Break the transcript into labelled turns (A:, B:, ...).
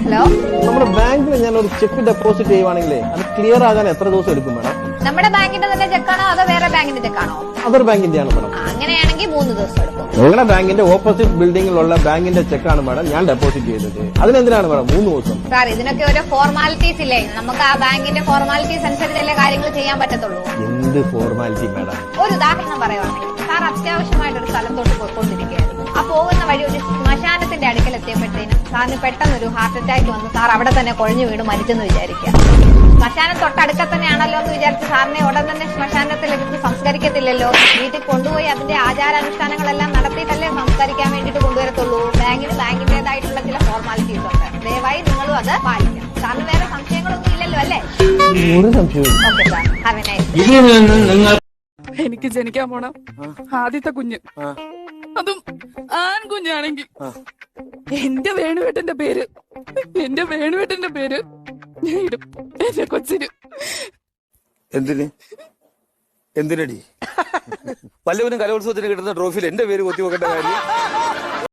A: Hello,
B: നമ്മുടെ ബാങ്കിൽ ഞാൻ ഒരു ചെക്ക് ഡെപ്പോസിറ്റ് ചെയ്യുവാണെങ്കിലേ അത് ക്ലിയർ ആകാൻ എത്ര ദിവസം എടുക്കും മാഡം?
A: നമ്മുടെ ബാങ്കിന്റെ തന്നെ ചെക്കാണോ അതോ വേറെ ബാങ്കിന്റെ ചെക്കാണോ?
B: Other ബാങ്കിന്റെയാണ് madam.
A: അങ്ങനെയാണെങ്കിൽ 3 ദിവസം എടുക്കും.
B: നിങ്ങളുടെ ബാങ്കിന്റെ ഓപ്പോസിറ്റ് ബിൽഡിംഗിലുള്ള ബാങ്കിന്റെ ചെക്കാണ് മാഡം ഞാൻ ഡെപ്പോസിറ്റ് ചെയ്തത്. അതിനെന്തിനാണ് മാഡം 3 ദിവസം?
A: സാർ, ഇതിനൊക്കെ ഓരോ ഫോർമാലിറ്റീസ് ഇല്ലേ? നമുക്ക് ആ ബാങ്കിന്റെ ഫോർമാലിറ്റീസ് അനുസരിച്ചല്ലേ കാര്യങ്ങൾ ചെയ്യാൻ പറ്റത്തുള്ളൂ.
B: എന്ത് ഫോർമാലിറ്റി മാഡം?
A: ഒരു ഉദാഹരണം പറയുവാണെങ്കിൽ, സാർ അത്യാവശ്യമായിട്ട് ഒരു സ്ഥലത്തോട്ട് പോയിക്കൊണ്ടിരിക്കുകയായിരുന്നു. ആ പോകുന്ന വഴി ഒരു ശ്മശാനത്തിന്റെ അടുക്കൽ എത്തിയപ്പോഴത്തേനും സാറിന് പെട്ടെന്നൊരു ഹാർട്ട് അറ്റാക്ക് വന്ന് സാർ അവിടെ തന്നെ കുഴഞ്ഞു വീണ് മരിച്ചെന്ന് വിചാരിക്കുക. ശ്മശാനം തൊട്ടടുക്ക തന്നെയാണല്ലോ എന്ന് വിചാരിച്ച് സാറിനെ ഉടൻ തന്നെ ശ്മശാനത്തിൽ എടുത്ത് സംസ്കരിക്കത്തില്ലല്ലോ. വീട്ടിൽ കൊണ്ടുപോയി അതിന്റെ ആചാരാനുഷ്ഠാനങ്ങളെല്ലാം നടത്തിയിട്ടല്ലേ സംസ്കരിക്കാൻ വേണ്ടിയിട്ട് കൊണ്ടുവരത്തുള്ളൂ. ബാങ്കിന്റേതായിട്ടുള്ള ചില ഫോർമാലിറ്റീസ് ഉണ്ട്. ദയവായി നിങ്ങളും അത് പാലിക്കണം. സാറിന് വേറെ സംശയങ്ങളൊന്നും ഇല്ലല്ലോ അല്ലേ?
B: ഒരു സംശയവും.
A: Okay sir, have A nice.
C: എനിക്ക് ജനിക്കാൻ പോണ ആദ്യത്തെ കുഞ്ഞ്, അതും ആൺകുഞ്ഞാണെങ്കിൽ എന്റെ വേണുവേട്ടന്റെ പേര് ഞാൻ ഇടും എന്റെ കൊച്ചിന്.
D: എന്തിനടി വല്ലവനും കലോത്സവത്തിന് കിട്ടുന്ന ട്രോഫിയിൽ എന്റെ പേര് കൊത്തി വെക്കേണ്ട കാര്യം?